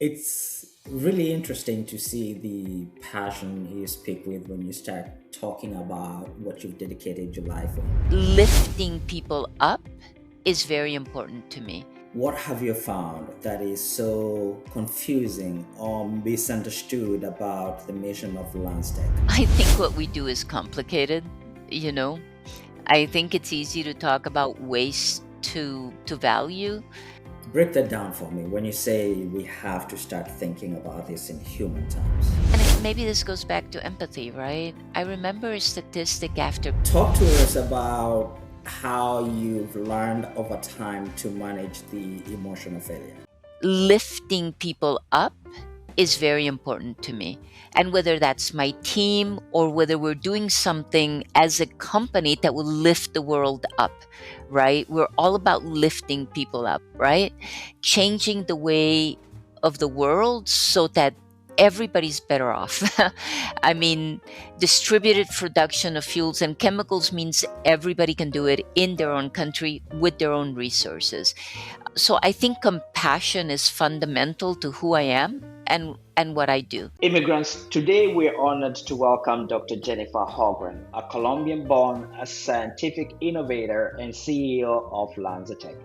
It's really interesting to see the passion you speak with when you start talking about what you've dedicated your life on. Lifting people up is very important to me. What have you found that is so confusing or misunderstood about the mission of LanzaTech? I think what we do is complicated, you know. I think it's easy to talk about waste to value. Break that down for me when you say we have to start thinking about this in human terms. And maybe this goes back to empathy, right? I remember a statistic after Talk to us about how you've learned over time to manage the emotional failure. lifting people up is very important to me. And whether that's my team or whether we're doing something as a company that will lift the world up, right? We're all about lifting people up, right? Changing the way of the world so that everybody's better off. I mean, distributed production of fuels and chemicals means everybody can do it in their own country with their own resources. So I think compassion is fundamental to who I am and what I do. Immigrants, today we're honored to welcome Dr. Jennifer Holmgren, a Colombian born scientific innovator and CEO of LanzaTech,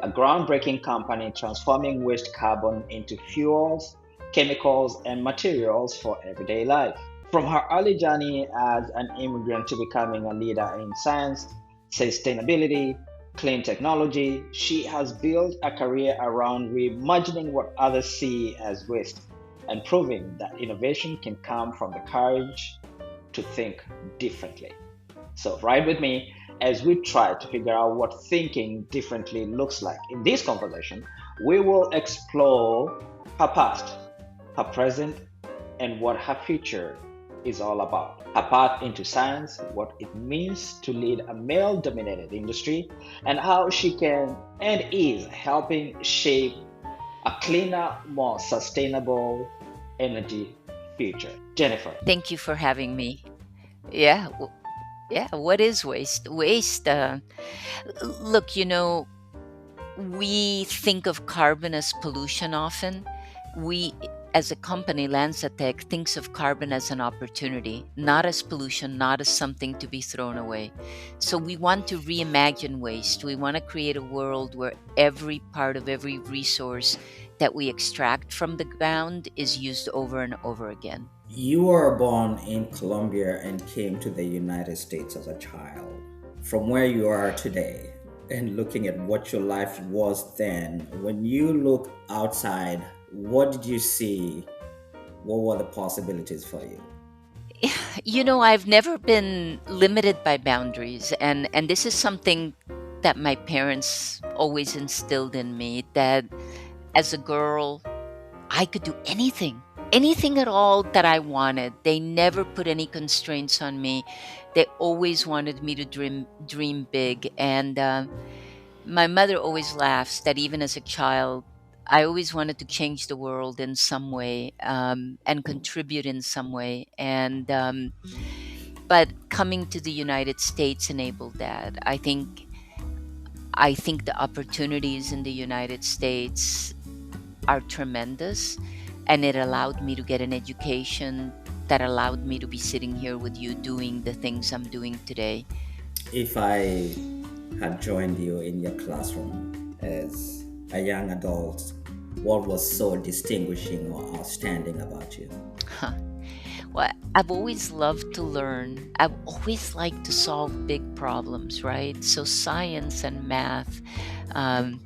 a groundbreaking company transforming waste carbon into fuels, chemicals, and materials for everyday life. From her early journey as an immigrant to becoming a leader in science, sustainability, clean technology, she has built a career around reimagining what others see as waste and proving that innovation can come from the courage to think differently. So, ride with me as we try to figure out what thinking differently looks like. In this conversation, we will explore her past, her present, and what her future is all about. Her path into science, what it means to lead a male dominated industry, and how she can and is helping shape a cleaner, more sustainable energy future. Jennifer. Thank you for having me. Yeah, yeah. What is waste? Waste. Look, we think of carbon as pollution often. We, as a company, LanzaTech, thinks of carbon as an opportunity, not as pollution, not as something to be thrown away. So we want to reimagine waste. We want to create a world where every part of every resource that we extract from the ground is used over and over again. You were born in Colombia and came to the United States as a child. From where you are today and looking at what your life was then, when you look outside, what did you see? What were the possibilities for you? I've never been limited by boundaries, and this is something that my parents always instilled in me, that as a girl I could do anything at all that I wanted. They never put any constraints on me. They always wanted me to dream big. And my mother always laughs that even as a child, I always wanted to change the world in some way, and contribute in some way. And but coming to the United States enabled that. I think the opportunities in the United States are tremendous, and it allowed me to get an education that allowed me to be sitting here with you doing the things I'm doing today. If I had joined you in your classroom as a young adult, what was so distinguishing or outstanding about you? Huh. Well, I've always loved to learn. I've always liked to solve big problems, right? So science and math um,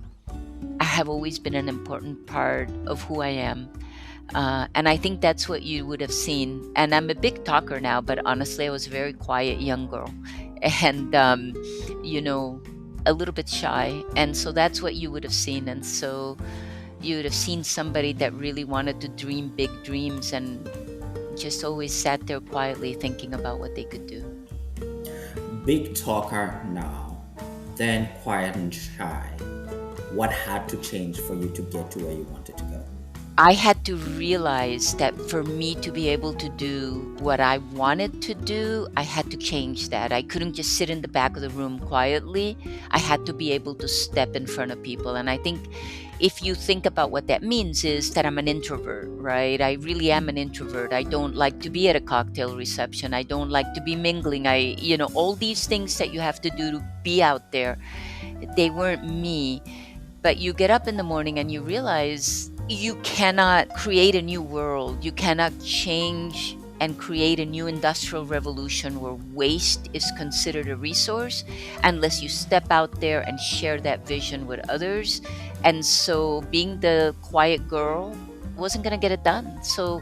have always been an important part of who I am. And I think that's what you would have seen. And I'm a big talker now, but honestly, I was a very quiet young girl and, a little bit shy. And so that's what you would have seen. And so you would have seen somebody that really wanted to dream big dreams and just always sat there quietly thinking about what they could do. Big talker now, then quiet and shy. What had to change for you to get to where you wanted to go? I had to realize that for me to be able to do what I wanted to do, I had to change that. I couldn't just sit in the back of the room quietly. I had to be able to step in front of people. And I think if you think about what that means, is that I'm an introvert, right? I really am an introvert. I don't like to be at a cocktail reception. I don't like to be mingling. All these things that you have to do to be out there, they weren't me. But you get up in the morning and you realize you cannot create a new world. You cannot change and create a new industrial revolution where waste is considered a resource unless you step out there and share that vision with others. And so being the quiet girl wasn't going to get it done. So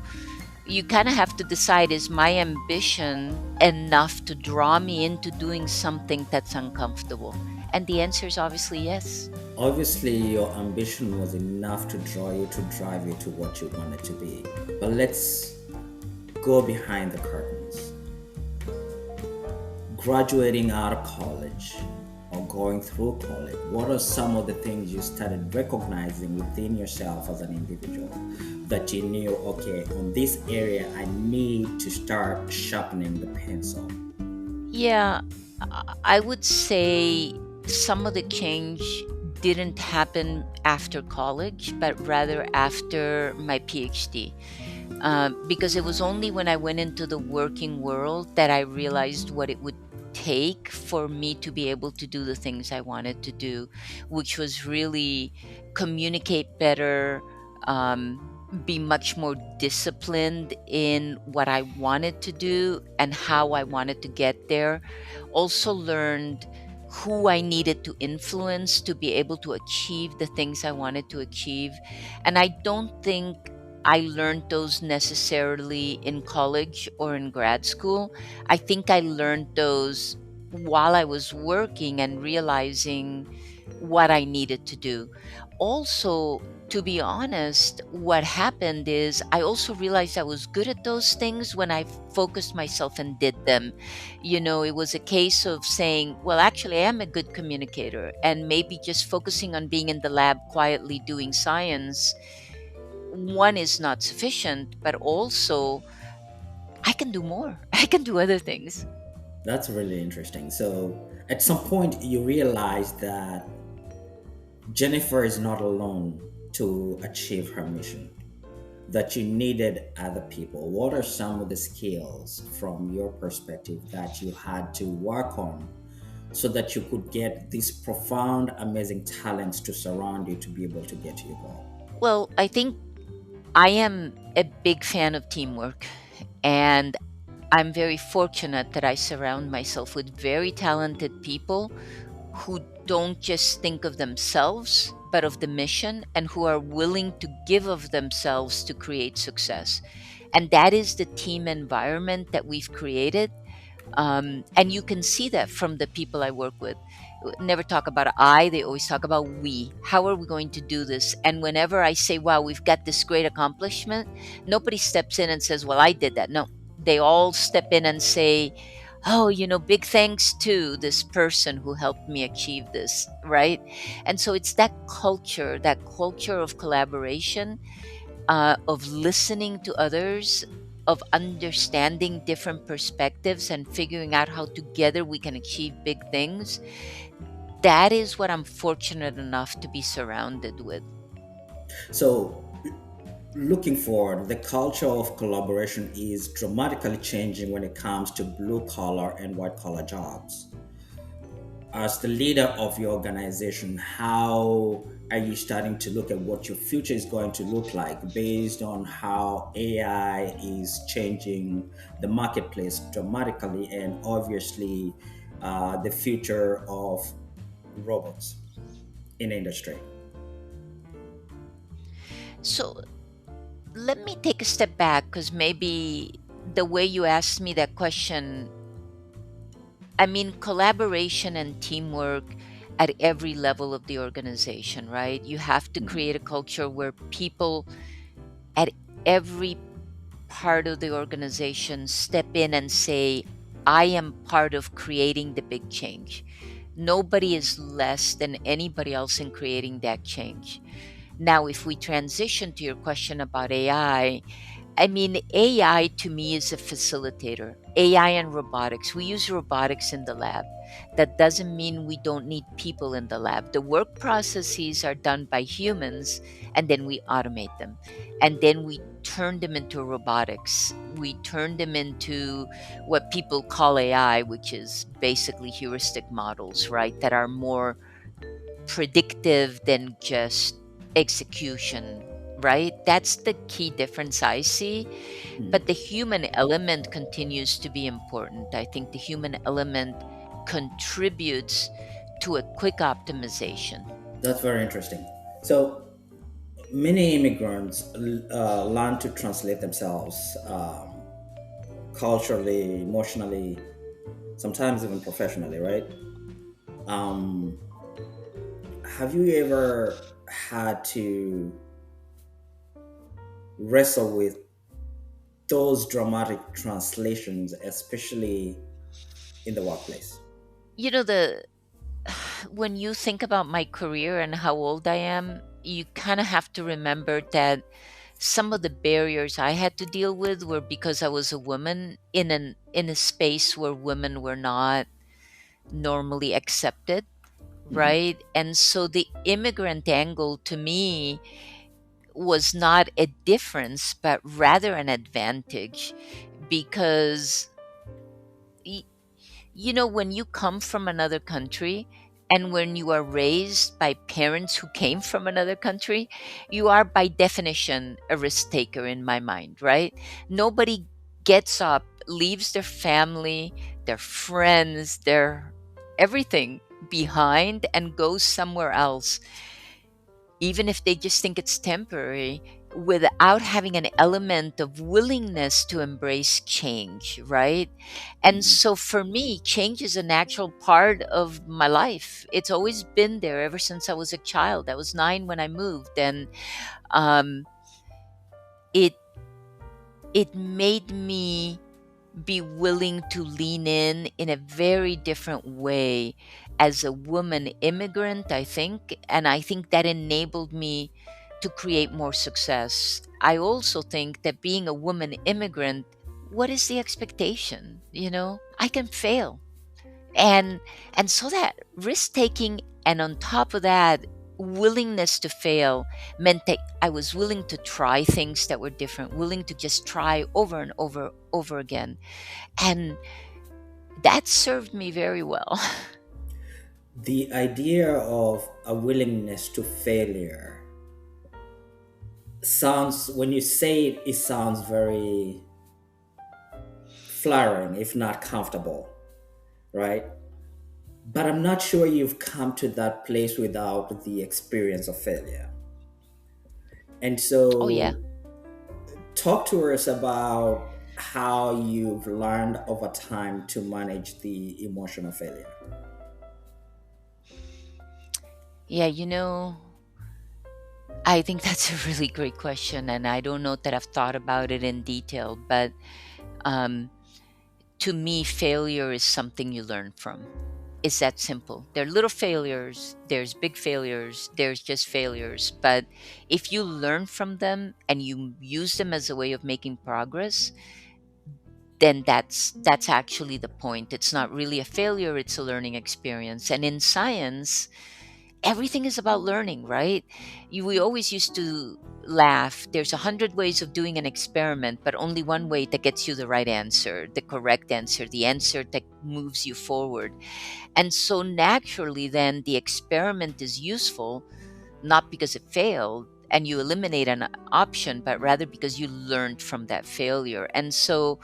you kind of have to decide, is my ambition enough to draw me into doing something that's uncomfortable? And the answer is obviously yes. Obviously, your ambition was enough to draw you, to drive you to what you wanted to be. But let's go behind the curtains. Graduating out of college or going through college, what are some of the things you started recognizing within yourself as an individual that you knew, okay, on this area, I need to start sharpening the pencil? Yeah, I would say some of the change didn't happen after college, but rather after my PhD. Because it was only when I went into the working world that I realized what it would take for me to be able to do the things I wanted to do, which was really communicate better, be much more disciplined in what I wanted to do and how I wanted to get there. Also learned who I needed to influence to be able to achieve the things I wanted to achieve. And I don't think I learned those necessarily in college or in grad school. I think I learned those while I was working and realizing what I needed to do. Also, to be honest, what happened is I also realized I was good at those things when I focused myself and did them. It was a case of saying, well, actually, I am a good communicator, and maybe just focusing on being in the lab quietly doing science, one is not sufficient, but also I can do more. I can do other things. That's really interesting. So, at some point, you realize that Jennifer is not alone to achieve her mission, that you needed other people. What are some of the skills from your perspective that you had to work on so that you could get these profound, amazing talents to surround you to be able to get to your goal? Well, I think I am a big fan of teamwork, and I'm very fortunate that I surround myself with very talented people who don't just think of themselves, but of the mission, and who are willing to give of themselves to create success. And that is the team environment that we've created. And you can see that from the people I work with. Never talk about I, they always talk about we. How are we going to do this? And whenever I say, wow, we've got this great accomplishment, nobody steps in and says, well, I did that. No, they all step in and say, oh, big thanks to this person who helped me achieve this, right? And so it's that culture of collaboration, of listening to others, of understanding different perspectives and figuring out how together we can achieve big things. That is what I'm fortunate enough to be surrounded with. So, looking forward, the culture of collaboration is dramatically changing when it comes to blue collar and white collar jobs. As the leader of your organization, how are you starting to look at what your future is going to look like based on how AI is changing the marketplace dramatically and obviously the future of robots in industry? So let me take a step back, because maybe the way you asked me that question, I mean, collaboration and teamwork at every level of the organization, right? You have to create a culture where people at every part of the organization step in and say, I am part of creating the big change. Nobody is less than anybody else in creating that change. Now, if we transition to your question about I mean, AI to me is a facilitator. AI and robotics. We use robotics in the lab. That doesn't mean we don't need people in the lab. The work processes are done by humans, and then we automate them. And then we turn them into robotics. We turn them into what people call AI, which is basically heuristic models, right? That are more predictive than just execution, right? That's the key difference I see. But the human element continues to be important. I think the human element contributes to a quick optimization. That's very interesting. So many immigrants learn to translate themselves culturally, emotionally, sometimes even professionally, right? Um, have you ever had to wrestle with those dramatic translations, especially in the workplace? You know, the when you think about my career and how old I am, you kind of have to remember that some of the barriers I had to deal with were because I was a woman in a space where women were not normally accepted, Mhm. right? And so the immigrant angle to me was not a difference, but rather an advantage because you know, when you come from another country and when you are raised by parents who came from another country, you are by definition a risk taker in my mind, right? Nobody gets up, leaves their family, their friends, their everything behind and goes somewhere else, even if they just think it's temporary, without having an element of willingness to embrace change, right? And Mhm. so for me, change is a natural part of my life. It's always been there ever since I was a child. I was 9 when I moved, and um, it it made me be willing to lean in a very different way as a woman immigrant, I think. And I think that enabled me to create more success. I also think that being a woman immigrant, what is the expectation? You know, I can fail. And so that risk taking, and on top of that, willingness to fail meant that I was willing to try things that were different, willing to just try over and over again, and that served me very well. The idea of a willingness to failure sounds, when you say it, it sounds very flattering, if not comfortable, right? But I'm not sure you've come to that place without the experience of failure. And Oh, yeah. so, talk to us about how you've learned over time to manage the emotional failure. Yeah, I think that's a really great question. And I don't know that I've thought about it in detail, but um, to me, failure is something you learn from. It's that simple. There are little failures, there's big failures, there's just failures. But if you learn from them and you use them as a way of making progress, then that's actually the point. It's not really a failure, it's a learning experience. And in science, everything is about learning, right? We always used to laugh. There's 100 ways of doing an experiment, but only one way that gets you the right answer, the correct answer, the answer that moves you forward. And so naturally, then the experiment is useful, not because it failed and you eliminate an option, but rather because you learned from that failure. And so,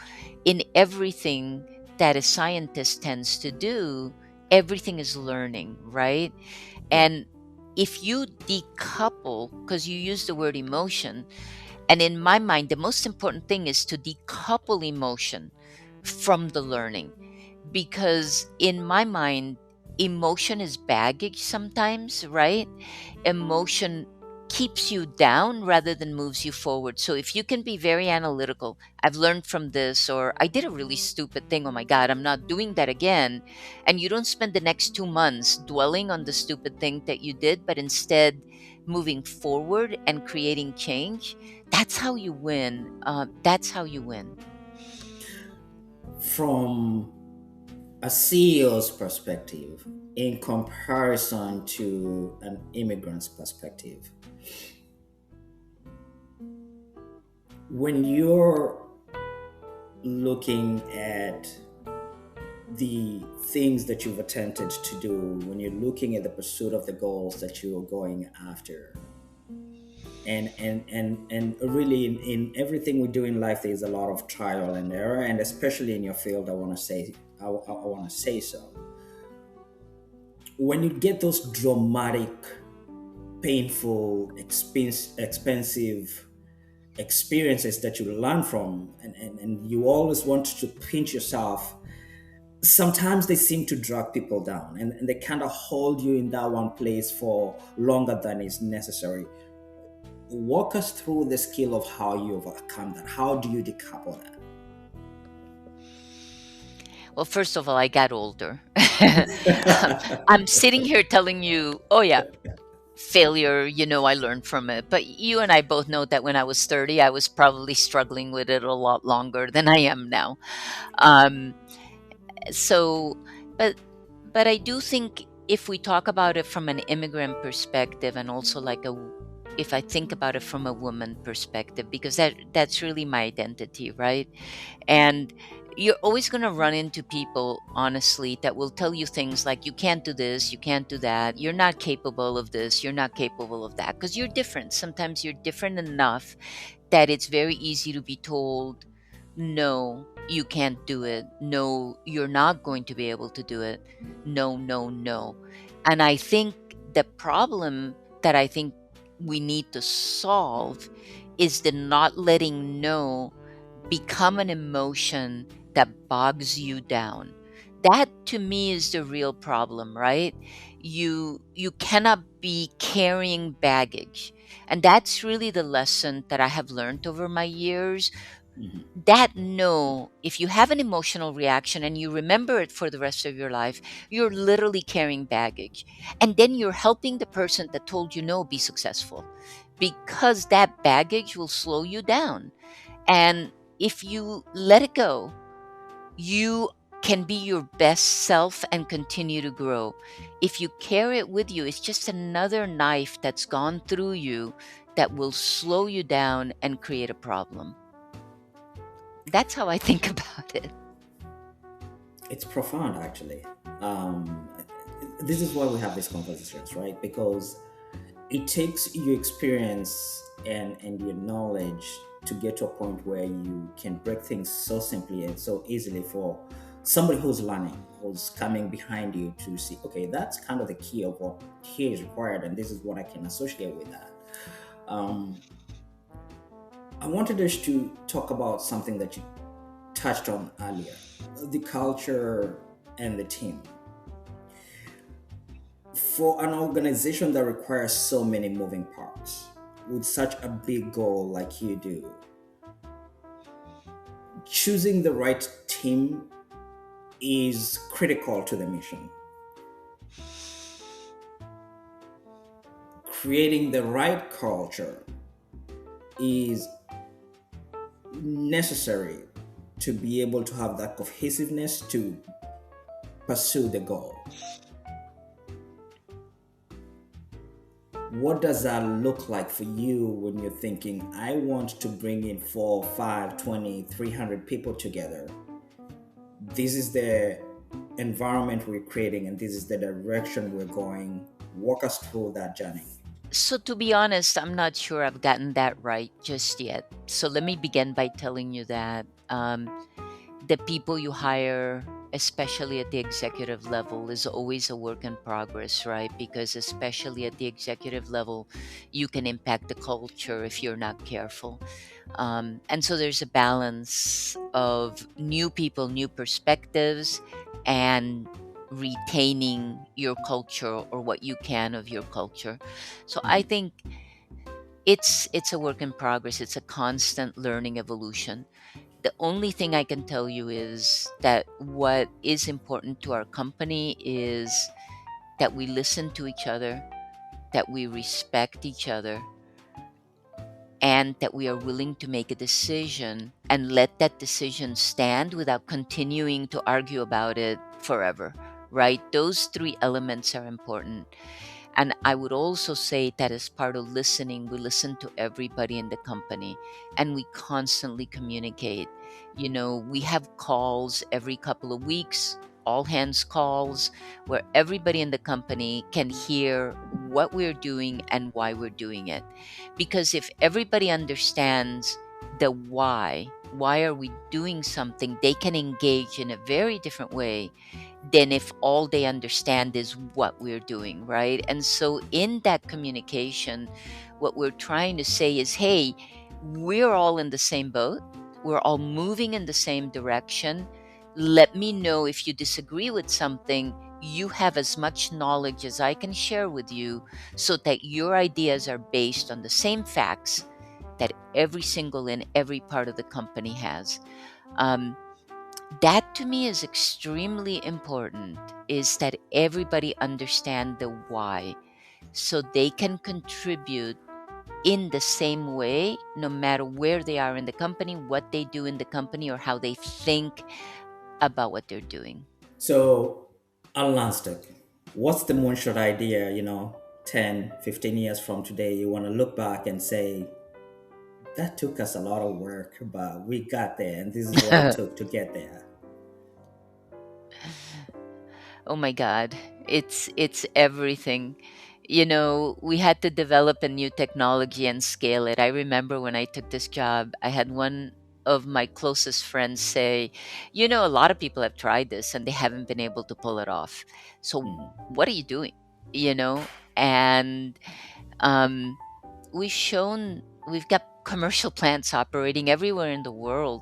in everything that a scientist tends to do, everything is learning, right? Yeah. And if you decouple, because you use the word emotion, and in my mind, the most important thing is to decouple emotion from the learning. Because in my mind, emotion is baggage sometimes, right? Emotion keeps you down rather than moves you forward. So if you can be very analytical, I've learned from this, or I did a really stupid thing, oh my God, I'm not doing that again. And you don't spend the next 2 months dwelling on the stupid thing that you did, but instead moving forward and creating change, that's how you win. That's how you win. From a CEO's perspective, in comparison to an immigrant's perspective, when you're looking at the things that you've attempted to do, when you're looking at the pursuit of the goals that you are going after, and really in everything we do in life, there's a lot of trial and error, and especially in your field, I want to say so. When you get those dramatic, painful, expensive experiences that you learn from, and you always want to pinch yourself, sometimes they seem to drag people down, and they kind of hold you in that one place for longer than is necessary. Walk us through the skill of how you overcome that. How do you decouple Well, first of all, I got older. that? I'm sitting here telling you, oh, yeah, failure, I learned from it. But you and I both know that when I was 30, I was probably struggling with it a lot longer than I am now. Um, so, but, but I do think if we talk about it from an immigrant perspective, and also if I think about it from a woman perspective, because that's really my identity, right? And you're always going to run into people, honestly, that will tell you things like, you can't do this, you can't do that, you're not capable of this, you're not capable of that, because you're different. Sometimes you're different enough that it's very easy to be told, no, you can't do it. No, you're not going to be able to do it. No, no, no. And I think the problem that I think we need to solve is the not letting no become an emotion that bogs you down. That to me is the real problem, right? You cannot be carrying baggage. And that's really the lesson that I have learned over my years. Mhm. That no, if you have an emotional reaction and you remember it for the rest of your life, you're literally carrying baggage. And then you're helping the person that told you no be successful, because that baggage will slow you down. And if you let it go, you can be your best self and continue to grow. If you carry it with you, it's just another knife that's gone through you that will slow you down and create a problem. That's how I think about it. It's profound, actually. Um, this is why we have these conversations, right? Because it takes your experience and your knowledge to get to a point where you can break things so simply and so easily for somebody who's learning, who's coming behind you to see, okay, that's kind of the key of what here is required, and this is what I can associate with that. Um, I wanted us to talk about something that you touched on earlier, the culture and the team. For an organization that requires so many moving parts, with such a big goal like you do, choosing the right team is critical to the mission. Creating the right culture is necessary to be able to have that cohesiveness to pursue the goal. What does that look like for you when you're thinking, I want to bring in 4, 5, 20, 300 people together? This is the environment we're creating, and this is the direction we're going. Walk us through that journey. So, to be honest, I'm not sure I've gotten that right just yet. So, let me begin by telling you that the people you hire, especially at the executive level, is always a work in progress, right? Because, especially at the executive level, you can impact the culture if you're not careful. And so, there's a balance of new people, new perspectives, and retaining your culture, or what you can of your culture. So I Mhm. think it's a work in progress. It's a constant learning evolution. The only thing I can tell you is that what is important to our company is that we listen to each other, that we respect each other and that we are willing to make a decision and let that decision stand without continuing to argue about it forever, right? Those three elements are important. And I would also say that as part of listening, we listen to everybody in the company and we constantly communicate. We have calls every couple of weeks, all hands calls, where everybody in the company can hear what we're doing and why we're doing it. Because if everybody understands the why are we doing something, they can engage in a very different way than if all they understand is what we're doing, right? And so, in that communication, what we're trying to say is, hey, we're all in the same boat, we're all moving in the same direction. Let me know if you disagree with something. You have as much knowledge as I can share with you so that your ideas are based on the same facts that every single in every part of the company has. Um, that to me is extremely important, is that everybody understand the why so they can contribute in the same way no matter where they are in the company, what they do in the company, or how they think about what they're doing. So, LanzaTech, what's the moonshot idea, 10, 15 years from today? You want to look back and say, that took us a lot of work, but we got there, and this is what it took to get there. Oh my god, it's everything. We had to develop a new technology and scale it. I remember when I took this job, I had one of my closest friends say, a lot of people have tried this and they haven't been able to pull it off. So Mm. what are you doing? you know and um we've got commercial plants operating everywhere in the world.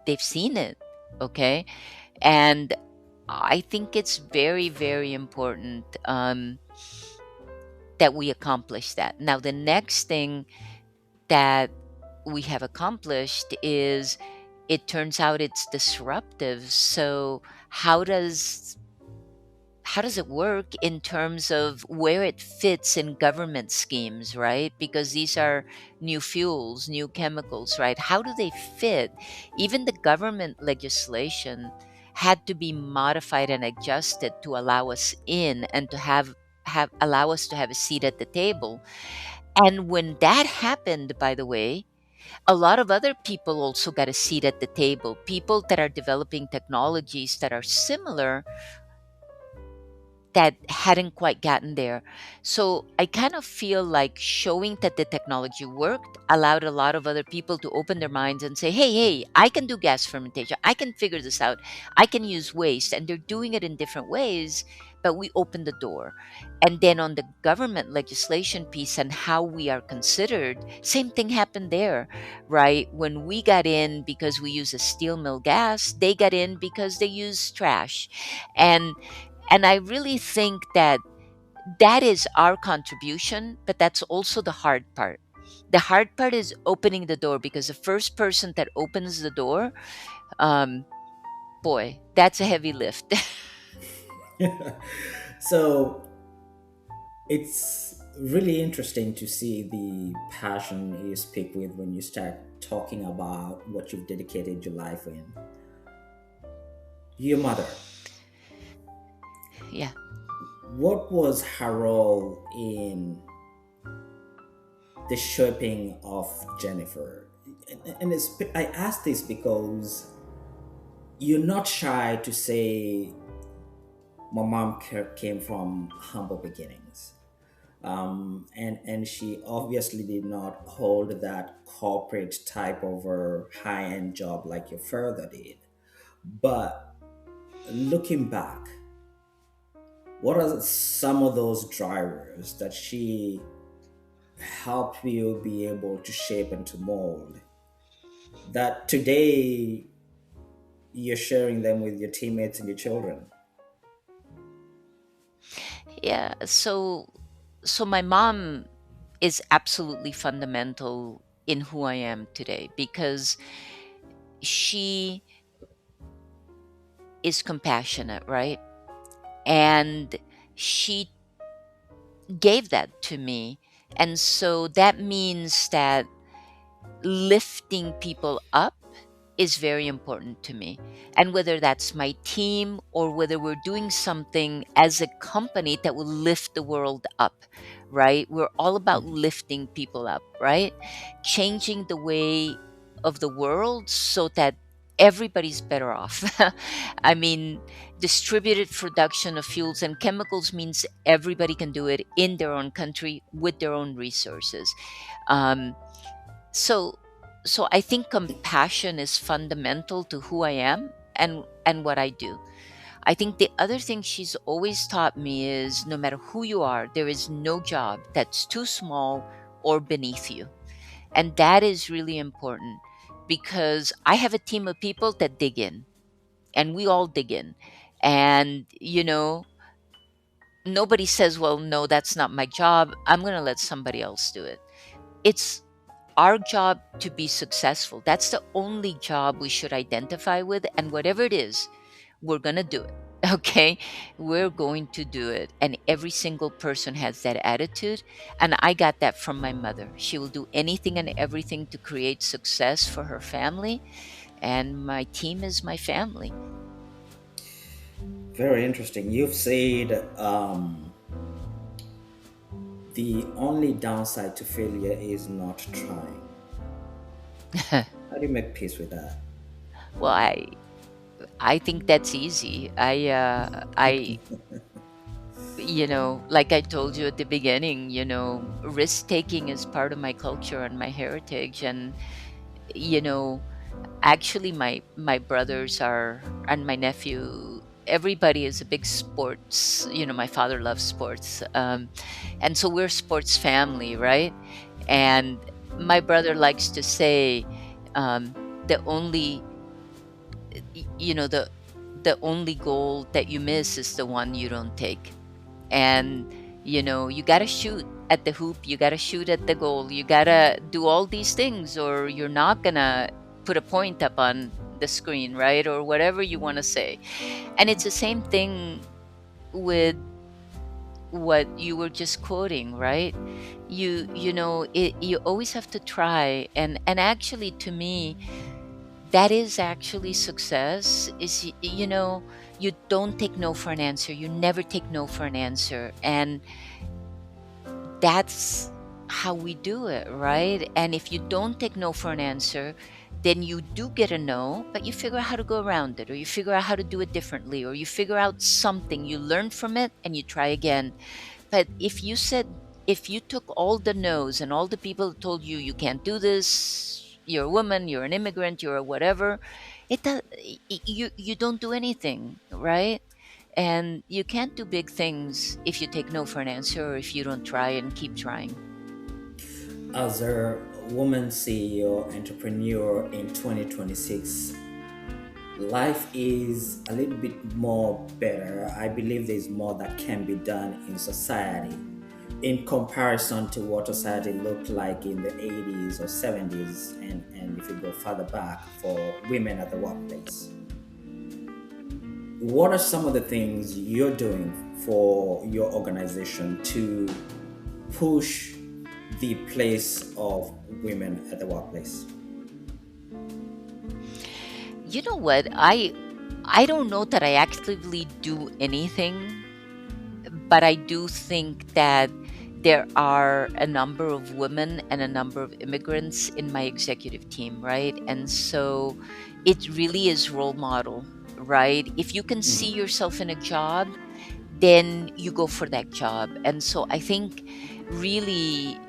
They've seen it. Okay. And I think it's very, very important that we accomplish that. Now, the next thing that we have accomplished is, it turns out it's disruptive. So, how does how does it work in terms of where it fits in government schemes, right? Because these are new fuels, new chemicals, right? How do they fit? Even the government legislation had to be modified and adjusted to allow us in and to have allow us to have a seat at the table. And when that happened, by the way, a lot of other people also got a seat at the table. People that are developing technologies that are similar, that hadn't quite gotten there. So I kind of feel like showing that the technology worked allowed a lot of other people to open their minds and say, hey, I can do gas fermentation. I can figure this out. I can use waste. And they're doing it in different ways, but we opened the door. And then on the government legislation piece and how we are considered, same thing happened there, right? When we got in because we use a steel mill gas, they got in because they use trash. And I really think that that is our contribution, but that's also the hard part. The hard part is opening the door, because the first person that opens the door, um, boy, that's a heavy lift. So, it's really interesting to see the passion you speak with when you start talking about what you've dedicated your life in. Your mother, Yeah. what was her role in the shaping of Jennifer? I ask this because you're not shy to say my mom came from humble beginnings. And she obviously did not hold that corporate type of a high-end job like your father did. But looking back, what are some of those drivers that she helped you be able to shape and to mold that today you're sharing them with your teammates and your children? Yeah. So my mom is absolutely fundamental in who I am today, because she is compassionate, right? And she gave that to me. And so that means that lifting people up is very important to me. And whether that's my team or whether we're doing something as a company that will lift the world up, right? We're all about lifting people up, right? Changing the way of the world so that everybody's better off. I mean, distributed production of fuels and chemicals means everybody can do it in their own country with their own resources. Um, so so I think compassion is fundamental to who I am and what I do. I think the other thing she's always taught me is no matter who you are, there is no job that's too small or beneath you. And that is really important because I have a team of people that dig in, and we all dig in. And nobody says, "Well, no, that's not my job. I'm going to let somebody else do it." It's our job to be successful. That's the only job we should identify with. And whatever it is, we're going to do it. Okay. We're going to do it. And every single person has that attitude. And I got that from my mother. She will do anything and everything to create success for her family. And my team is my family. Very interesting. You've said the only downside to failure is not trying. How do you make peace with that? Well, I think that's easy. Like I told you at the beginning, risk taking is part of my culture and my heritage. And, you know, actually my brothers are, and my nephew, everybody is a big sports. My father loves sports. And so we're a sports family, right? And my brother likes to say, the only, the only goal that you miss is the one you don't take. And you got to shoot at the hoop, you got to shoot at the goal, you got to do all these things, or you're not going to put a point up on the screen, right? Or whatever you want to say. And it's the same thing with what you were just quoting, right? You always have to try. And actually, to me, that is actually success. Is you don't take no for an answer, you never take no for an answer. And that's how we do it, right? And if you don't take no for an answer, then you do get a no, but you figure out how to go around it, or you figure out how to do it differently, or you figure out something, you learn from it, and you try again. But if you took all the no's and all the people who told you can't do this, you're a woman, you're an immigrant, you're a whatever, it does, you don't do anything, right? And you can't do big things if you take no for an answer, or if you don't try and keep trying. As a woman CEO entrepreneur in 2026, life is a little bit more better. I believe there's more that can be done in society in comparison to what society looked like in the 80s or 70s, and if you go further back for women at the workplace. What are some of the things you're doing for your organization to push the place of women at the workplace? You know what? I don't know that I actively do anything, but I do think that there are a number of women and a number of immigrants in my executive team, right? And so it really is role model, right? If you can see Mhm. yourself in a job, then you go for that job. And so I think really,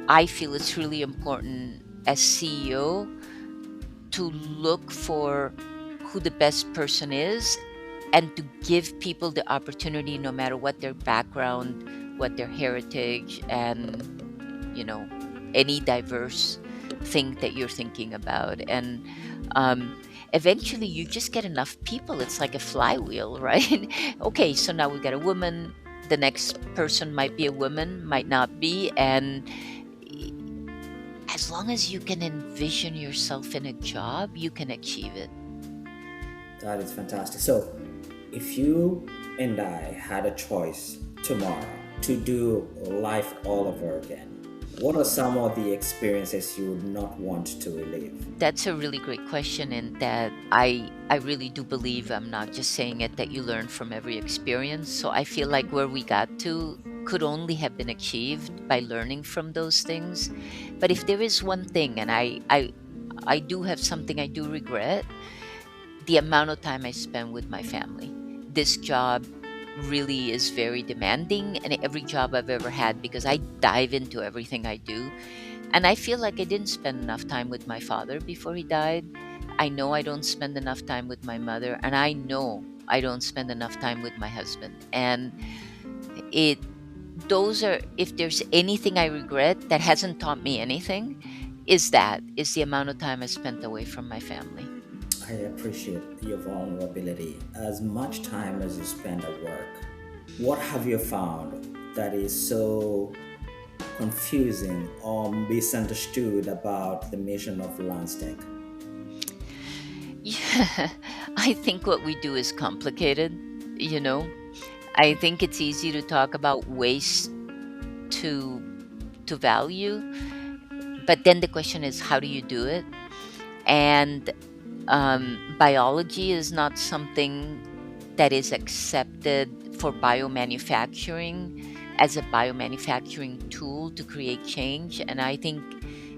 I feel it's really important as CEO to look for who the best person is, and to give people the opportunity, no matter what their background, what their heritage, and you know any diverse thing that you're thinking about. And eventually you just get enough people, it's like a flywheel, right? Okay, so now we got a woman, the next person might be a woman, might not be. And as long as you can envision yourself in a job, you can achieve it. That is fantastic. So, if you and I had a choice tomorrow, to do life all over again, what are some of the experiences you would not want to relive? That's a really great question, and that I really do believe, I'm not just saying it, that you learn from every experience. So I feel like where we got to could only have been achieved by learning from those things. But if there is one thing, and I do have something I do regret, the amount of time I spend with my family. This job really is very demanding, and every job I've ever had, because I dive into everything I do, and I feel like I didn't spend enough time with my father before he died. I know I don't spend enough time with my mother, and I know I don't spend enough time with my husband. And it those are, if there's anything I regret that hasn't taught me anything, is the amount of time I spent away from my family. I appreciate your vulnerability as much time as you spend at work. What have you found that is so confusing or misunderstood about the mission of LanzaTech? Yeah, I think what we do is complicated, you know. I think it's easy to talk about waste to value, but then the question is, how do you do it? And biology is not something that is accepted for biomanufacturing as a biomanufacturing tool to create change. And I think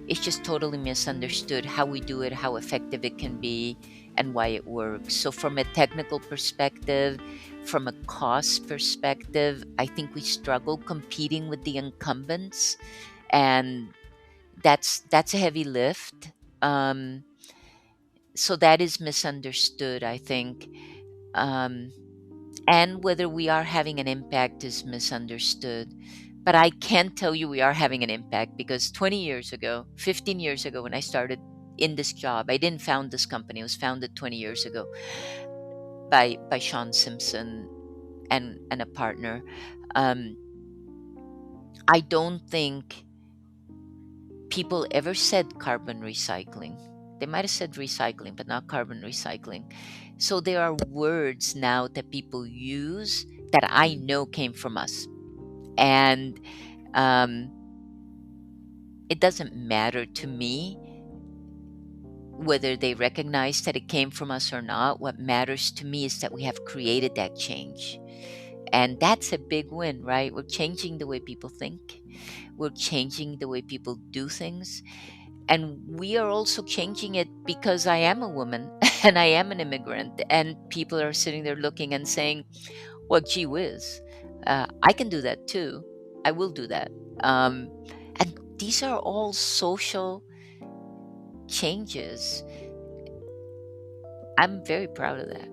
it's just totally misunderstood how we do it, how effective it can be, and why it works. So, from a technical perspective, from a cost perspective, I think we struggle competing with the incumbents, and that's a heavy lift. Um, so that is misunderstood, I think. Um, and whether we are having an impact is misunderstood. But I can tell you we are having an impact, because 20 years ago, 15 years ago, when I started in this job, I didn't found this company. It was founded 20 years ago by Sean Simpson and a partner. Um, I don't think people ever said carbon recycling. They might have said recycling, but not carbon recycling. So there are words now that people use that I know came from us. And um, it doesn't matter to me whether they recognize that it came from us or not. What matters to me is that we have created that change. And that's a big win, right? We're changing the way people think, we're changing the way people do things. And we are also changing it because I am a woman and I am an immigrant. And people are sitting there looking and saying, well, gee whiz, I can do that too. I will do that. Um, and these are all social changes. I'm very proud of that.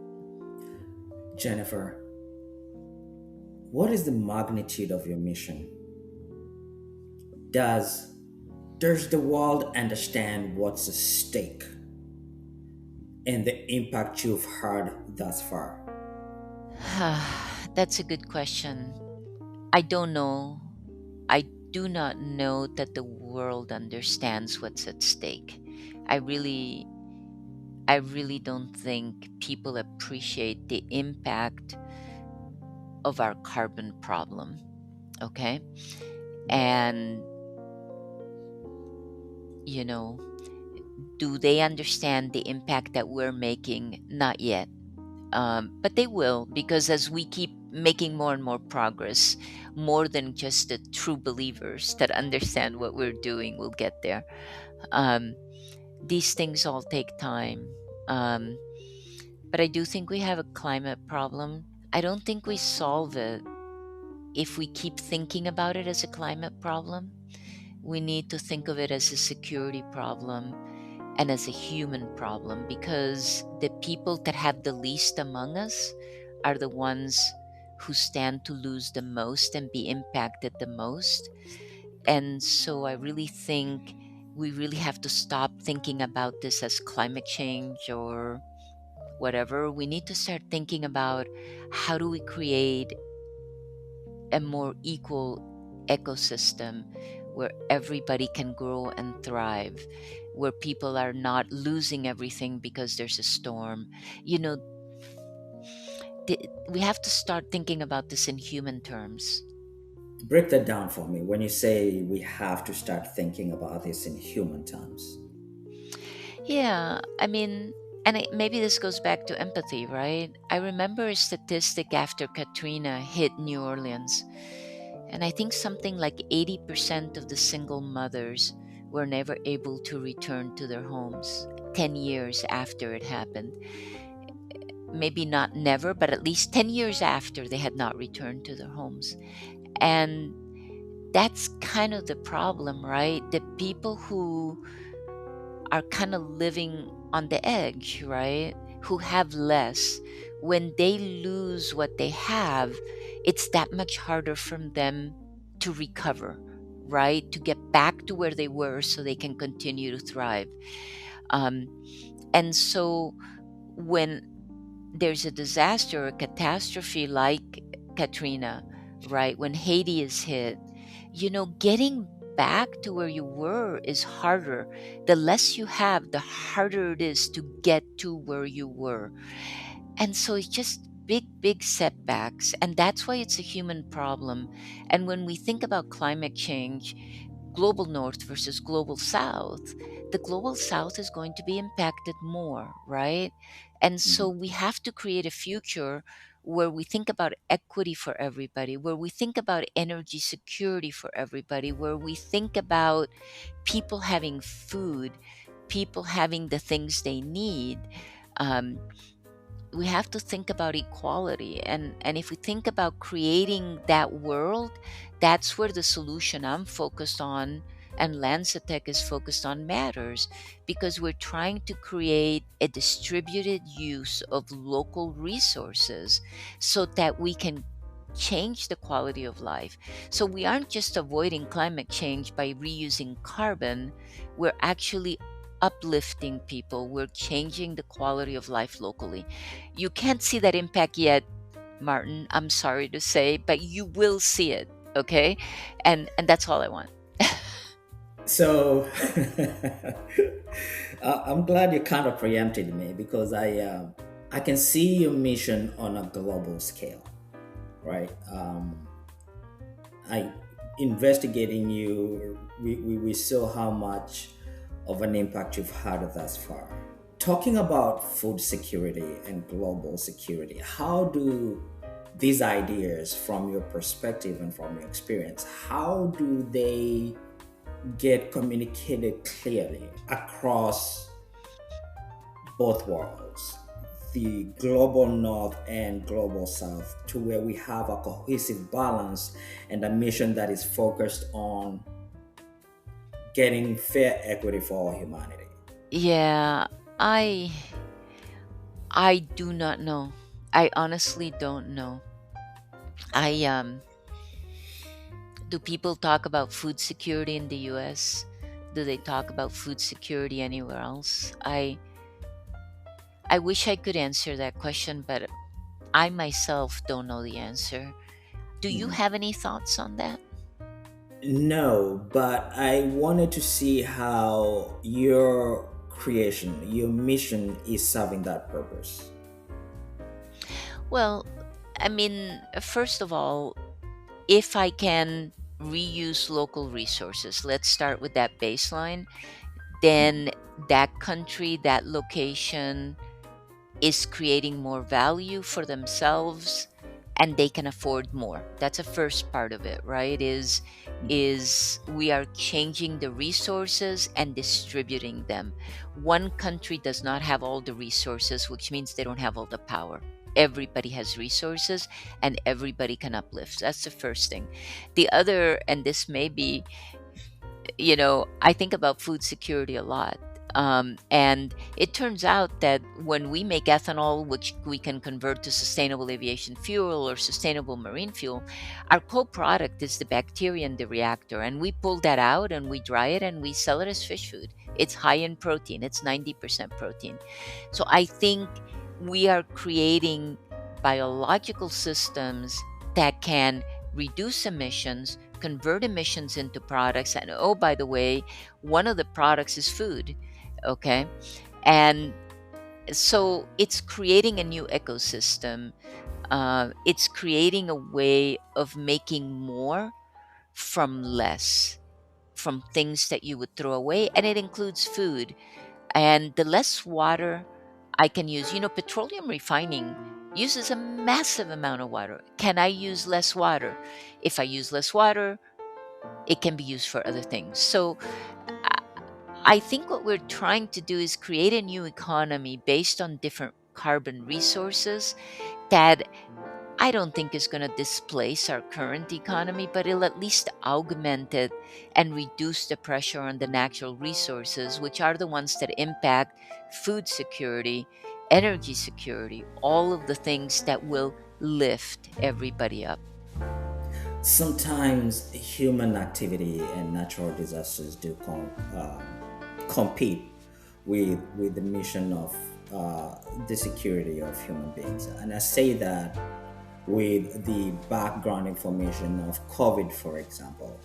Jennifer, what is the magnitude of your mission? Does does the world understand what's at stake and the impact you've had thus far? That's a good question. I don't know. I do not know that the world understands what's at stake. I really I really don't think people appreciate the impact of our carbon problem, okay? And you know, do they understand the impact that we're making? Not yet. But they will, because as we keep making more and more progress, more than just the true believers that understand what we're doing will get there. Um, these things all take time. Um, but I do think we have a climate problem. I don't think we solve it if we keep thinking about it as a climate problem. We need to think of it as a security problem and as a human problem, because the people that have the least among us are the ones who stand to lose the most and be impacted the most. And so I really think we really have to stop thinking about this as climate change or whatever. We need to start thinking about, how do we create a more equal ecosystem where everybody can grow and thrive, where people are not losing everything because there's a storm. You know, we have to start thinking about this in human terms. Break that down for me when you say we have to start thinking about this in human terms. Yeah, I mean, and maybe this goes back to empathy, right? I remember a statistic after Katrina hit New Orleans, and I think something like 80% of the single mothers were never able to return to their homes 10 years after it happened. Maybe not never, but at least 10 years after they had not returned to their homes. And that's kind of the problem, right? The people who are kind of living on the edge, right? Who have less, when they lose what they have, it's that much harder for them to recover, right? To get back to where they were so they can continue to thrive. Um, and so when there's a disaster, a catastrophe like Katrina, right? When Haiti is hit, getting back to where you were is harder. The less you have, the harder it is to get to where you were. And so it's just big, big setbacks. And that's why it's a human problem. And when we think about climate change, global north versus global south, the global south is going to be impacted more, right? And so Mhm. we have to create a future where we think about equity for everybody, where we think about energy security for everybody, where we think about people having food, people having the things they need. Um, we have to think about equality, and if we think about creating that world, that's where the solution I'm focused on and LanzaTech is focused on matters, because we're trying to create a distributed use of local resources so that we can change the quality of life. So we aren't just avoiding climate change by reusing carbon, we're actually uplifting people, we're changing the quality of life locally. You can't see that impact yet, Martin. I'm sorry to say, but you will see it. Okay, and that's all I want. So I'm glad you kind of preempted me because I can see your mission on a global scale, right? I investigating you, we saw how much of an impact you've had thus far. Talking about food security and global security, how do these ideas, from your perspective and from your experience, how do they get communicated clearly across both worlds, the global north and global south, to where we have a cohesive balance and a mission that is focused on getting fair equity for all humanity? Yeah, I I do not know. I honestly don't know. I Do people talk about food security in the US? Do they talk about food security anywhere else? I wish I could answer that question, but I myself don't know the answer. Do you Mhm. have any thoughts on that? No, but I wanted to see how your creation, your mission is serving that purpose. Well, I mean, first of all, if I can reuse local resources, let's start with that baseline, then that country, that location is creating more value for themselves and they can afford more. That's a first part of it, right? Is we are changing the resources and distributing them. One country does not have all the resources, which means they don't have all the power. Everybody has resources and everybody can uplift. That's the first thing. The other, and this may be, I think about food security a lot. And it turns out that when we make ethanol, which we can convert to sustainable aviation fuel or sustainable marine fuel, our co-product is the bacteria in the reactor. And we pull that out and we dry it and we sell it as fish food. It's high in protein, it's 90% protein. So I think we are creating biological systems that can reduce emissions, convert emissions into products. And oh, by the way, one of the products is food. Okay. And so it's creating a new ecosystem. It's creating a way of making more. from less, from things that you would throw away, and it includes food. And the less water I can use, petroleum refining uses a massive amount of water. Can I use less water? If I use less water, it can be used for other things. So I I think what we're trying to do is create a new economy based on different carbon resources that I don't think is going to displace our current economy, but it'll at least augment it and reduce the pressure on the natural resources, which are the ones that impact food security, energy security, all of the things that will lift everybody up. Sometimes human activity and natural disasters do compete with the mission of the security of human beings. And I say that with the background information of COVID, for example,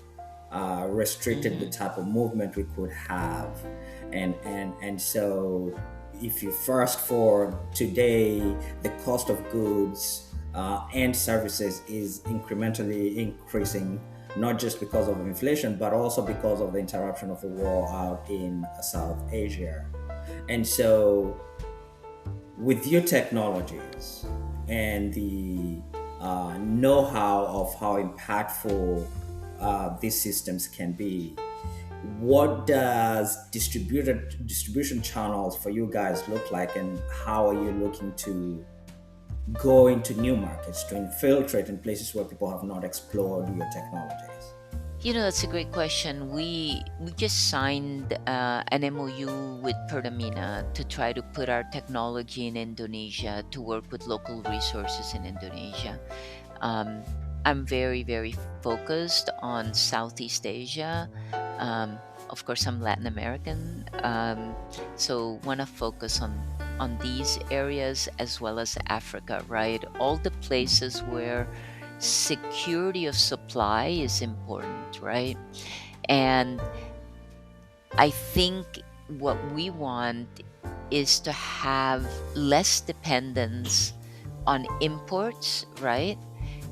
restricted the Hmm. type of movement we could have, and so if you fast forward today, the cost of goods and services is incrementally increasing, not just because of inflation, but also because of the interruption of the war out in South Asia. And so, with your technologies and the know-how of how impactful these systems can be, what does distribution channels for you guys look like, and how are you looking to go into new markets to infiltrate in places where people have not explored your technologies? That's a great question. We just signed an MOU with Pertamina to try to put our technology in Indonesia to work with local resources in Indonesia. Um, I'm very, very focused on Southeast Asia. Of course, I'm Latin American, so want to focus on these areas as well as Africa. Right, all the places where security of supply is important, right? And I think what we want is to have less dependence on imports, right?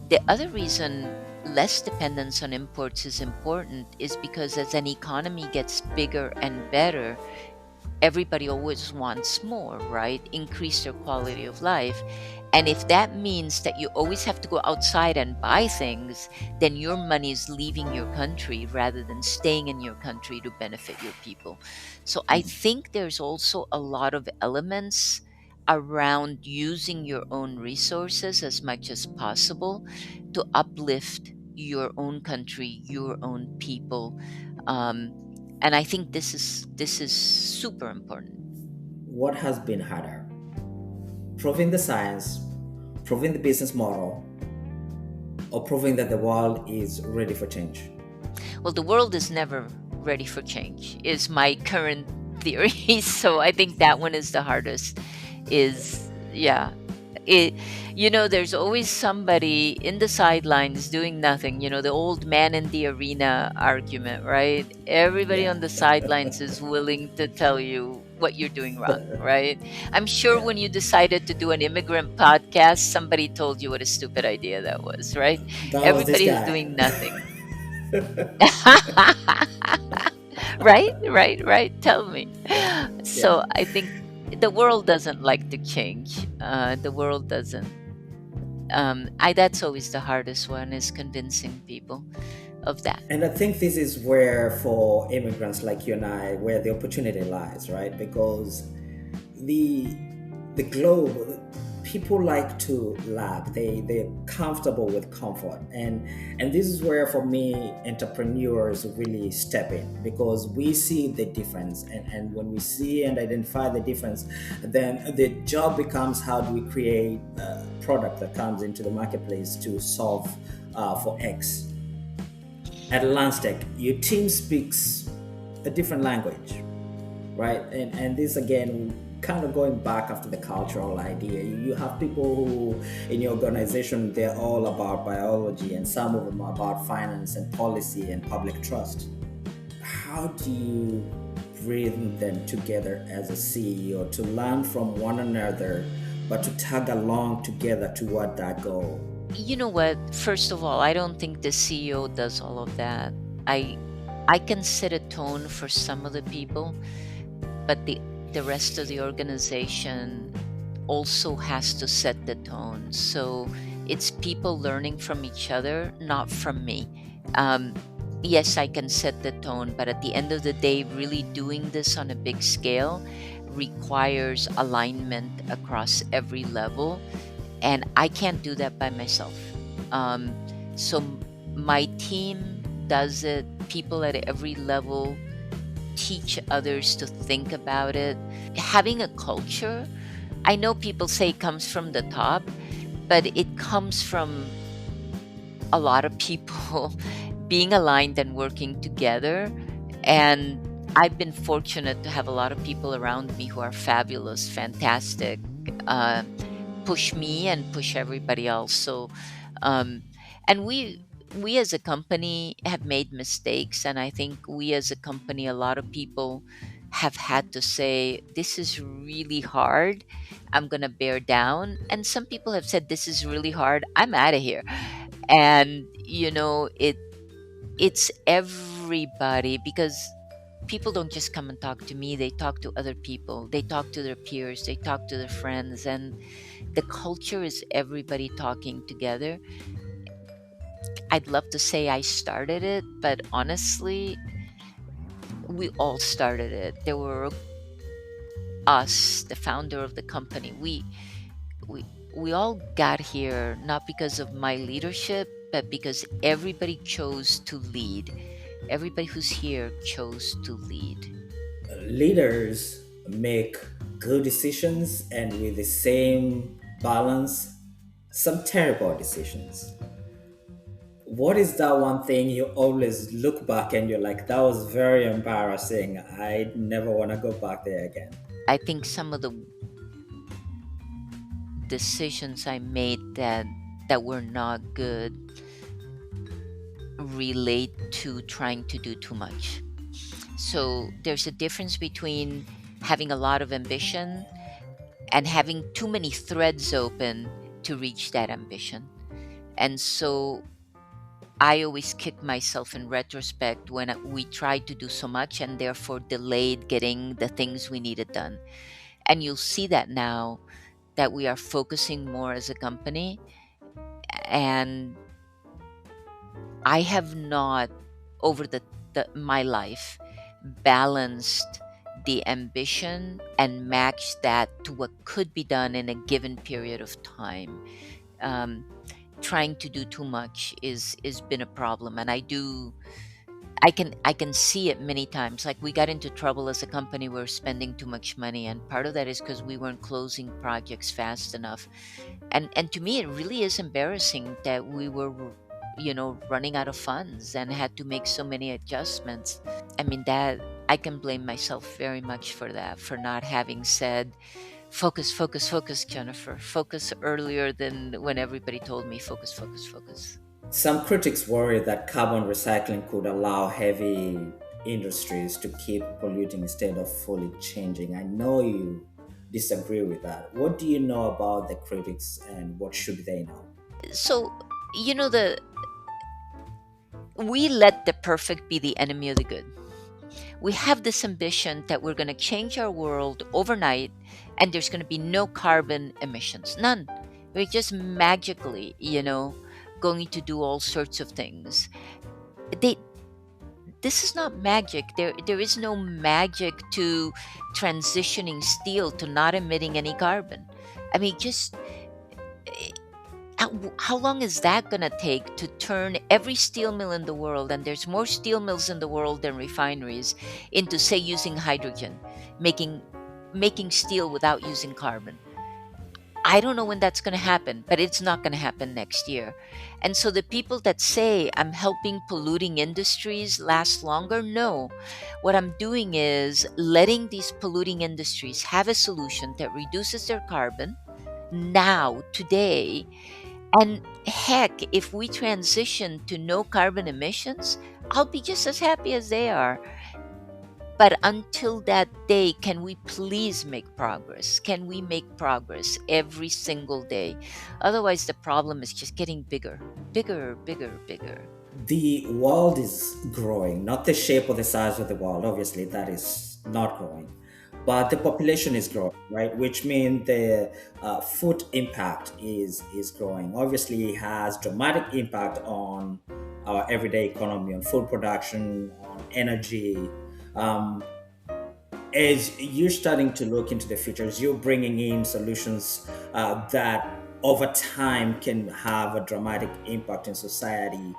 The other reason less dependence on imports is important is because as an economy gets bigger and better, everybody always wants more, right? Increase their quality of life. And if that means that you always have to go outside and buy things, then your money is leaving your country rather than staying in your country to benefit your people. So I think there's also a lot of elements around using your own resources as much as possible to uplift your own country, your own people. Um, and I think this is super important. What has been harder? Proving the science, proving the business model, or proving that the world is ready for change? Well, the world is never ready for change, is my current theory. So I think that one is the hardest. Is yeah. It, there's always somebody in the sidelines doing nothing. The old man in the arena argument, right? Everybody Yeah, on the sidelines is willing to tell you what you're doing wrong, right? I'm sure yeah. when you decided to do an immigrant podcast, somebody told you what a stupid idea that was, right? That was this Everybody is guy. doing nothing. Right, right, right. Tell me. Yeah. So I think the world doesn't like to change. The world doesn't. I That's always the hardest one, is convincing people of that. And I think this is where, for immigrants like you and I, where the opportunity lies, right? Because the the globe, people like to lag. They're comfortable with comfort, and this is where, for me, entrepreneurs really step in, because we see the difference, and when we see and identify the difference, then the job becomes, how do we create a product that comes into the marketplace to solve for X. At LanzaTech, your team speaks a different language, right? And this, again, kind of going back after the cultural idea. You have people who, in your organization, they're all about biology, and some of them are about finance and policy and public trust. How do you bring them together as a CEO to learn from one another but to tag along together toward that goal? You know what? First of all, I don't think the CEO does all of that. I I can set a tone for some of the people, but the rest of the organization also has to set the tone. So it's people learning from each other, not from me. Um, yes, I can set the tone, but at the end of the day, really doing this on a big scale requires alignment across every level, and I can't do that by myself. Um, so my team does it. People at every level teach others to think about it. Having a culture, I know people say it comes from the top, but it comes from a lot of people being aligned and working together. And I've been fortunate to have a lot of people around me who are fabulous, fantastic, uh, push me and push everybody else. So, um, and we as a company have made mistakes, and I think we as a company, a lot of people have had to say, this is really hard, I'm going to bear down. And some people have said, this is really hard, I'm out of here. And it's everybody, because people don't just come and talk to me, they talk to other people, they talk to their peers, they talk to their friends, and the culture is everybody talking together. I'd love to say I started it, but honestly, we all started it. There were us, the founder of the company. We we all got here not because of my leadership, but because everybody chose to lead. Everybody who's here chose to lead. Leaders make good decisions and with the same balance, some terrible decisions. What is that one thing you always look back and you're like, that was very embarrassing? I never want to go back there again. I think some of the decisions I made that were not good relate to trying to do too much. So there's a difference between having a lot of ambition and having too many threads open to reach that ambition. And so I always kick myself in retrospect when we tried to do so much and therefore delayed getting the things we needed done. And you'll see that now that we are focusing more as a company. And I have not, over my life, balanced the ambition and matched that to what could be done in a given period of time. Um, Trying to do too much is been a problem, and I can see it many times. Like, we got into trouble as a company, we are spending too much money, and part of that is because we weren't closing projects fast enough. And to me, it really is embarrassing that we were running out of funds and had to make so many adjustments. I mean, that I can blame myself very much for that, for not having said, focus, focus, focus, Jennifer, focus, earlier than when everybody told me focus, focus, focus. Some critics worry that carbon recycling could allow heavy industries to keep polluting instead of fully changing. I know you disagree with that. What do you know about the critics and what should they know? So, the we let the perfect be the enemy of the good. We have this ambition that we're going to change our world overnight and there's going to be no carbon emissions, none. We're just magically, going to do all sorts of things. They This is not magic. There is no magic to transitioning steel to not emitting any carbon. I mean, just how long is that going to take to turn every steel mill in the world, and there's more steel mills in the world than refineries, into, say, using hydrogen, making steel without using carbon? I don't know when that's going to happen, but it's not going to happen next year. And so the people that say I'm helping polluting industries last longer, no. What I'm doing is letting these polluting industries have a solution that reduces their carbon now, today. And heck, if we transition to no carbon emissions, I'll be just as happy as they are. But until that day, can we please make progress? Can we make progress every single day? Otherwise, the problem is just getting bigger, bigger, bigger, bigger. The world is growing, not the shape or the size of the world. Obviously, that is not growing, but the population is growing, right? Which means the food impact is growing. Obviously, it has dramatic impact on our everyday economy, on food production, on energy. Um, as you're starting to look into the futures, you're bringing in solutions that over time can have a dramatic impact in society.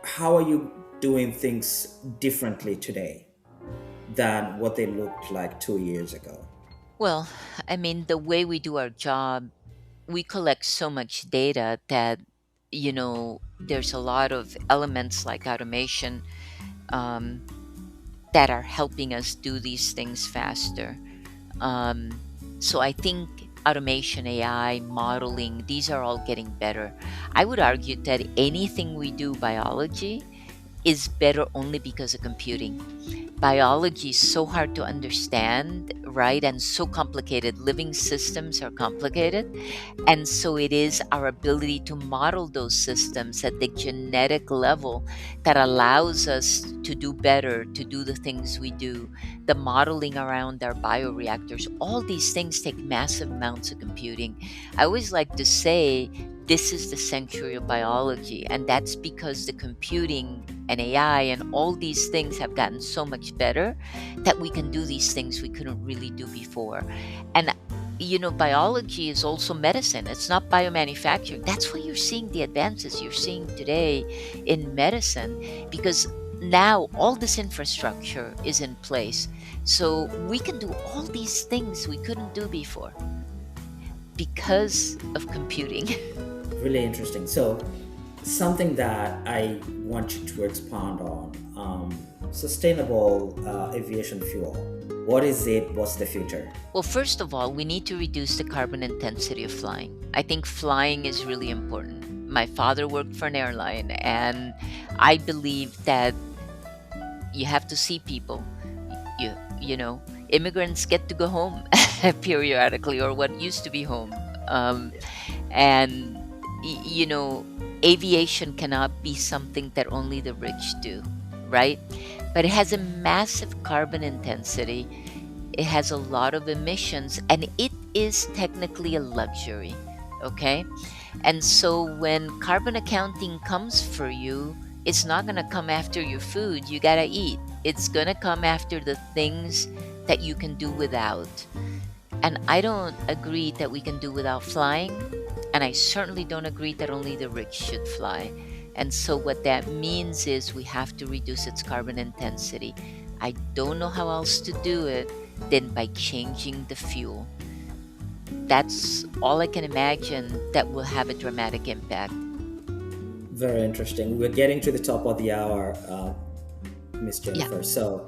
How are you doing things differently today than what they looked like 2 years ago? Well, I mean, the way we do our job, we collect so much data that, there's a lot of elements like automation um, that are helping us do these things faster. Um, so I think automation, AI, modeling, these are all getting better. I would argue that anything we do biology is better only because of computing. Biology is so hard to understand, right? And so complicated. Living systems are complicated. And so it is our ability to model those systems at the genetic level that allows us to do better, to do the things we do. The modeling around our bioreactors, all these things take massive amounts of computing. I always like to say this is the century of biology, and that's because the computing and AI and all these things have gotten so much better that we can do these things we couldn't really do before. And biology is also medicine. It's not biomanufacturing. That's why you're seeing the advances you're seeing today in medicine, because now all this infrastructure is in place. So we can do all these things we couldn't do before because of computing. Really interesting. So, something that I want you to expound on, sustainable aviation fuel. What is it? What's the future? Well, first of all, we need to reduce the carbon intensity of flying. I think flying is really important. My father worked for an airline, and I believe that you have to see people. Immigrants get to go home periodically, or what used to be home. And aviation cannot be something that only the rich do, right? But it has a massive carbon intensity. It has a lot of emissions, and it is technically a luxury, okay? And so when carbon accounting comes for you, it's not going to come after your food you got to eat. It's going to come after the things that you can do without. And I don't agree that we can do without flying, and I certainly don't agree that only the rich should fly. And so what that means is we have to reduce its carbon intensity. I don't know how else to do it than by changing the fuel. That's all I can imagine that will have a dramatic impact. Very interesting. We're getting to the top of the hour, Miss Yeah. Jennifer. So,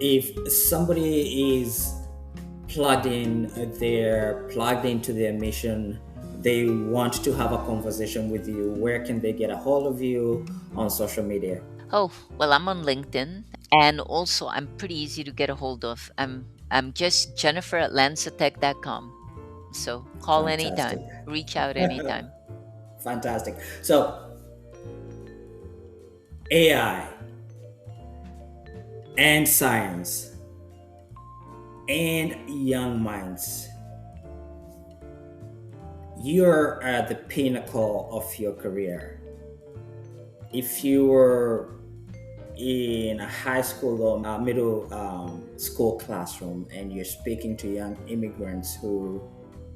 if somebody is they're plugged into their mission, they want to have a conversation with you, where can they get a hold of you on social media? Oh, well, I'm on LinkedIn, and also I'm pretty easy to get a hold of. I'm just Jennifer at LanzaTech.com. So call Fantastic. anytime, reach out anytime. Fantastic. So, AI and science and young minds, you're at the pinnacle of your career. If you were in a high school or middle school classroom and you're speaking to young immigrants who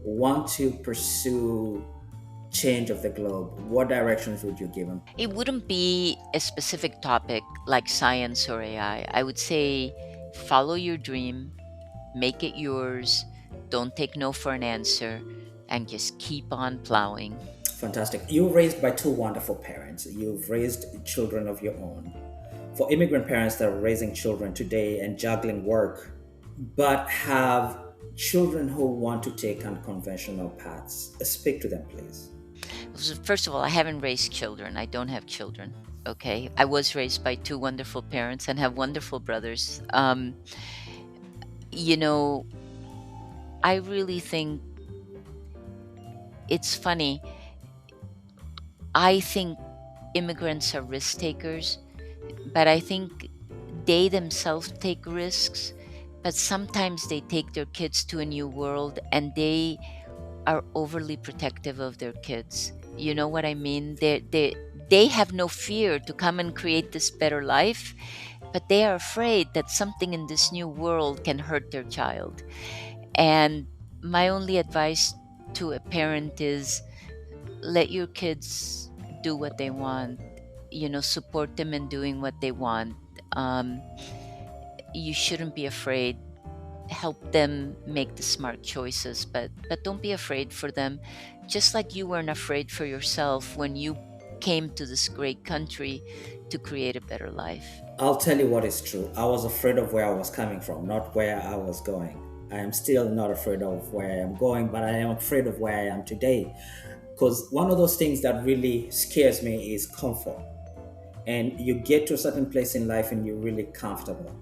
want to pursue change of the globe, what directions would you give them? It wouldn't be a specific topic like science or AI. I would say follow your dream, make it yours, don't take no for an answer, and just keep on plowing. Fantastic. You're raised by two wonderful parents. You've raised children of your own. For immigrant parents that are raising children today and juggling work, but have children who want to take unconventional paths, speak to them, please. So first of all, I haven't raised children. I don't have children. Okay, I was raised by two wonderful parents and have wonderful brothers. You know, I really think it's funny. I think immigrants are risk takers, but I think they themselves take risks, but sometimes they take their kids to a new world and they are overly protective of their kids. You know what I mean? They have no fear to come and create this better life, but they are afraid that something in this new world can hurt their child. And my only advice to a parent is let your kids do what they want, support them in doing what they want. Um, you shouldn't be afraid. Help them make the smart choices, but don't be afraid for them, just like you weren't afraid for yourself when you came to this great country to create a better life. I'll tell you what is true. I was afraid of where I was coming from, not where I was going. I am still not afraid of where I am going, but I am afraid of where I am today. Because one of those things that really scares me is comfort. And you get to a certain place in life and you're really comfortable.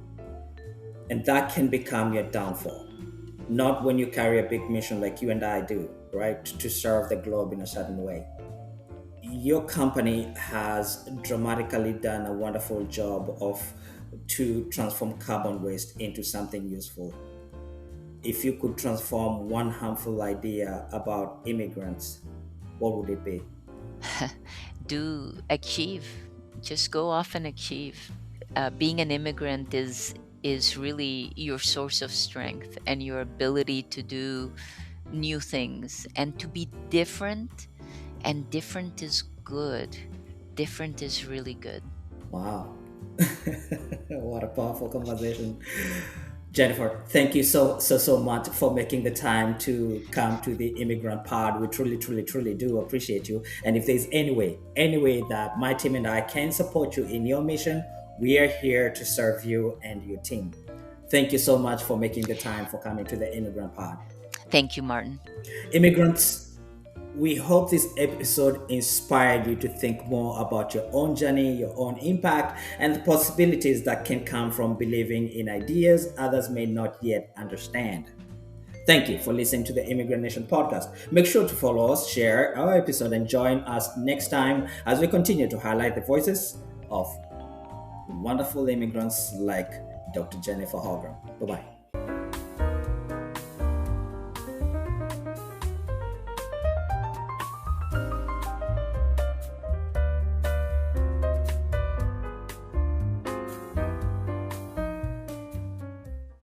And that can become your downfall. Not when you carry a big mission like you and I do, right? To serve the globe in a certain way. Your company has dramatically done a wonderful job of to transform carbon waste into something useful. If you could transform one harmful idea about immigrants, what would it be? Do achieve, just go off and achieve. Being an immigrant is really your source of strength and your ability to do new things and to be different. And different is good. Different is really good. Wow. What a powerful conversation. Jennifer, thank you so much for making the time to come to the Immigrant Pod. We truly do appreciate you. And if there's any way that my team and I can support you in your mission, we are here to serve you and your team. Thank you so much for making the time for coming to the Immigrant Pod. Thank you, Martin. Immigrants, we hope this episode inspired you to think more about your own journey, your own impact, and the possibilities that can come from believing in ideas others may not yet understand. Thank you for listening to the Immigrant Nation podcast. Make sure to follow us, share our episode, and join us next time as we continue to highlight the voices of wonderful immigrants like Dr. Jennifer Holmgren. Bye bye.